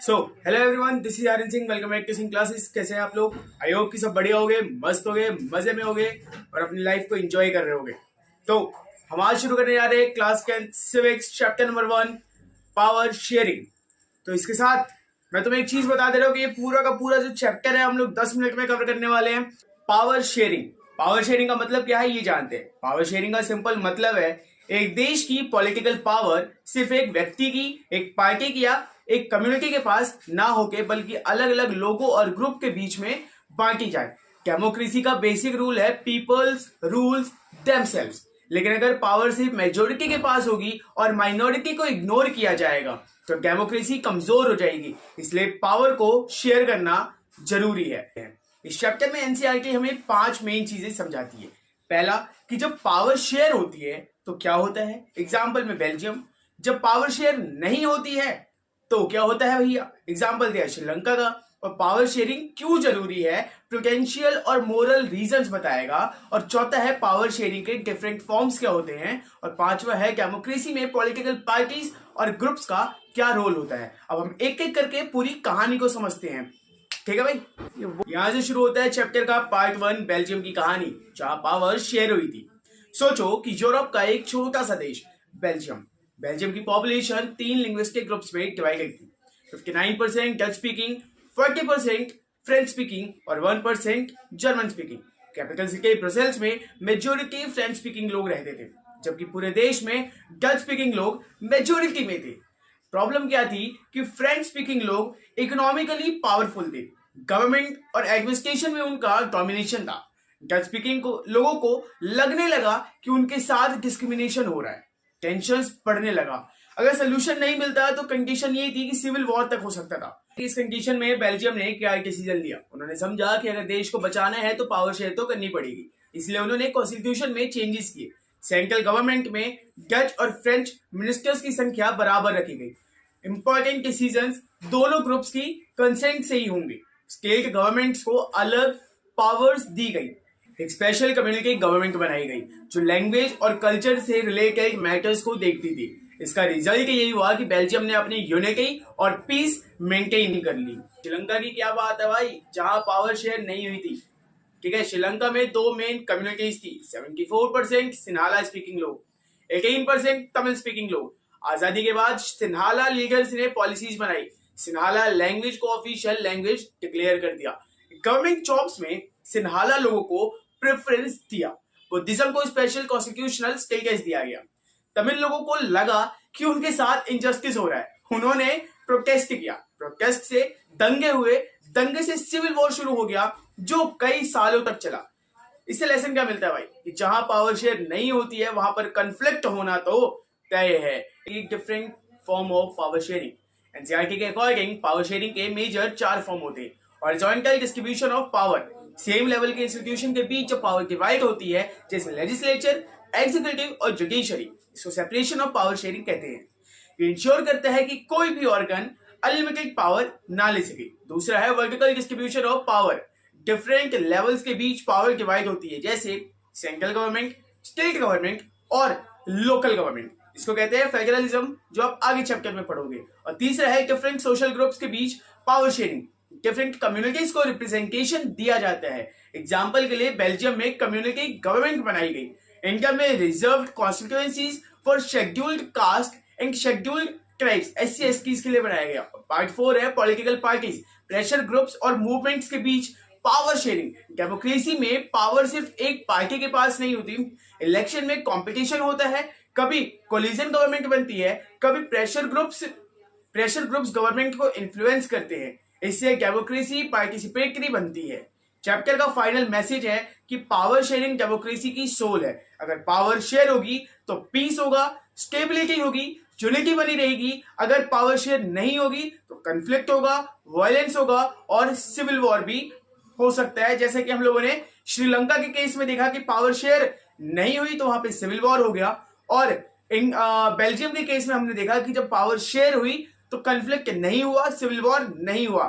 So hello everyone, this is Aryan Singh. Welcome back to Singh classes. कैसे हैं आप लोग? आई होप कि सब बढ़िया होगे, मस्त होगे, मजे में होगे और अपनी लाइफ को एंजॉय कर रहे होगे। तो हम आज शुरू करने जा रहे हैं class 10 civics chapter number 1 power sharing. तो इसके साथ मैं तुम्हें एक चीज बता दे रहा हूँ कि ये पूरा का पूरा जो चैप्टर है हम लोग 10 मिनट में कवर करने वाले हैं। Power sharing. पावर शेयरिंग का मतलब क्या है ये जानते हैं। पावर शेयरिंग का सिंपल मतलब है एक देश की पॉलिटिकल पावर सिर्फ एक व्यक्ति की, एक पार्टी की या एक कम्युनिटी के पास ना होके बल्कि अलग अलग लोगों और ग्रुप के बीच में बांटी जाए। डेमोक्रेसी का बेसिक रूल है पीपल्स रूल्स देमसेल्व्स। लेकिन अगर पावर सिर्फ मेजोरिटी के पास होगी और माइनॉरिटी को इग्नोर किया जाएगा तो डेमोक्रेसी कमजोर हो जाएगी। इसलिए पावर को शेयर करना जरूरी है। इस चैप्टर में एनसीईआरटी हमें 5 मेन चीजें समझाती है। पहला कि जब पावर शेयर होती है तो क्या होता है। एग्जाम्पल में बेल्जियम। जब पावर शेयर नहीं होती है तो क्या होता है भैया। एग्जाम्पल दिया श्रीलंका का। और पावर शेयरिंग क्यों जरूरी है, पोटेंशियल और मोरल रीजंस बताएगा। और चौथा है पावर शेयरिंग के डिफरेंट फॉर्म्स क्या होते हैं। और पांचवा है डेमोक्रेसी में पॉलिटिकल पार्टीज और ग्रुप्स का क्या रोल होता है। अब हम एक एक करके पूरी कहानी को समझते हैं। ठीक है भाई, यहां से शुरू होता है चैप्टर का पार्ट 1 बेल्जियम की कहानी जहां पावर शेयर हुई थी। सोचो कि यूरोप का एक छोटा सा देश बेल्जियम की पॉपुलेशन 3 लिंग्विस्टिक ग्रुप्स में डिवाइड थी। 59% डच स्पीकिंग, 40% फ्रेंच स्पीकिंग और 1% German speaking. Capital city Brussels में मेजोरिटी फ्रेंच स्पीकिंग लोग रहते थे जबकि पूरे देश में डच स्पीकिंग लोग मेजोरिटी में थे। प्रॉब्लम क्या थी कि फ्रेंच स्पीकिंग लोग इकोनॉमिकली पावरफुल थे, गवर्नमेंट और एडमिनिस्ट्रेशन में उनका डोमिनेशन था। डच स्पीकिंग को लोगों को लगने लगा कि उनके साथ डिस्क्रिमिनेशन हो रहा है, टेंशन बढ़ने लगा। अगर सोल्यूशन नहीं मिलता तो कंडीशन यही थी कि सिविल वॉर तक हो सकता था। इस कंडीशन में बेल्जियम ने क्या डिसीजन लिया। उन्होंने समझा कि अगर देश को बचाना है तो पावर शेयर तो करनी पड़ेगी। इसलिए उन्होंने कॉन्स्टिट्यूशन में चेंजेस किए। सेंट्रल गवर्नमेंट में डच और फ्रेंच मिनिस्टर्स की संख्या बराबर रखी गई। इंपॉर्टेंट डिसीजंस दोनों ग्रुप्स की कंसेंट से ही होंगे। स्टेट गवर्नमेंट्स को अलग पावर्स दी गई। एक स्पेशल कम्युनिटी गवर्नमेंट बनाई गई जो लैंग्वेज और कल्चर से रिलेटेड मैटर्स को देखती थी। इसका रिजल्ट यही हुआ कि बेल्जियम ने अपनी यूनिटी और पीस मेंटेन कर ली। श्रीलंका की क्या बात है भाई, जहां पावर शेयर नहीं हुई थी। ठीक है, श्रीलंका में 2 मेन कम्युनिटीज थी। 74% सिन्हाला स्पीकिंग लोग, 18% तमिल स्पीकिंग लोग। आजादी के बाद सिन्हाला लीडर्स ने पॉलिसीज बनाई। सिन्हाला लैंग्वेज को ऑफिशियल लैंग्वेज डिक्लेयर कर दिया। गवर्नमेंट जॉब्स में सिन्हाला लोगों को प्रेफरेंस दिया। बुद्धिज्म को स्पेशल कॉन्स्टिट्यूशनल स्टेटस दिया गया। तमिल लोगों को लगा कि उनके साथ इनजस्टिस हो रहा है, उन्होंने प्रोटेस्ट किया। प्रोटेस्ट से दंगे हुए, दंगे से सिविल वॉर शुरू हो गया जो कई सालों तक चला। इससे लेसन क्या मिलता है भाई कि जहां पावर शेयर नहीं होती है वहां पर कन्फ्लिक्ट होना तो तय है। एक different form of power sharing. NCERT के अकॉर्डिंग पावर शेयरिंग के मेजर 4 फॉर्म होते हैं। Horizontal distribution of power, same level के इंस्टीट्यूशन के बीच जब पावर डिवाइड होती है जैसे लेजिस्लेचर, एग्जीक्यूटिव और जुडिशरी, इसको सेपरेशन ऑफ पावर शेयरिंग कहते हैं। ये इंश्योर करता है कि कोई भी ऑर्गन अनलिमिटेड पावर ना ले सके। दूसरा है vertical distribution of power, different levels के बीच पावर डिवाइड होती है जैसे सेंट्रल गवर्नमेंट, स्टेट गवर्नमेंट और लोकल गवर्नमेंट, इसको कहते हैं फेडरलिज्म, जो आप आगे चैप्टर में पढ़ोगे। और तीसरा है डिफरेंट सोशल ग्रुप्स के बीच पावर शेयरिंग, डिफरेंट कम्युनिटीज को रिप्रेजेंटेशन दिया जाता है। एग्जाम्पल के लिए बेल्जियम में कम्युनिटी गवर्नमेंट बनाई गई। इंडिया में reserved constituencies for scheduled caste and scheduled tribes SC/STs के लिए बनाया गया। पार्ट 4 है पॉलिटिकल पार्टीज, प्रेशर ग्रुप्स और मूवमेंट्स के बीच पावर शेयरिंग। डेमोक्रेसी में पावर सिर्फ एक पार्टी के पास नहीं होती। इलेक्शन में कंपटीशन होता है, कभी कोलिजन गवर्नमेंट बनती है, कभी प्रेशर ग्रुप्स गवर्नमेंट को इन्फ्लुएंस करते हैं। इससे डेमोक्रेसी पार्टिसिपेटरी बनती है। चैप्टर का फाइनल मैसेज है कि पावर शेयरिंग डेमोक्रेसी की सोल है। अगर पावर शेयर होगी तो पीस होगा, स्टेबिलिटी होगी, यूनिटी बनी रहेगी। अगर पावर शेयर नहीं होगी तो कन्फ्लिक्ट होगा, वायलेंस होगा और सिविल वॉर भी हो सकता है। जैसे कि हम लोगों ने श्रीलंका के केस में देखा कि पावर शेयर नहीं हुई तो वहां पे सिविल वॉर हो गया। और बेल्जियम के केस में हमने देखा कि जब पावर शेयर हुई तो कन्फ्लिक्ट नहीं हुआ, सिविल वॉर नहीं हुआ।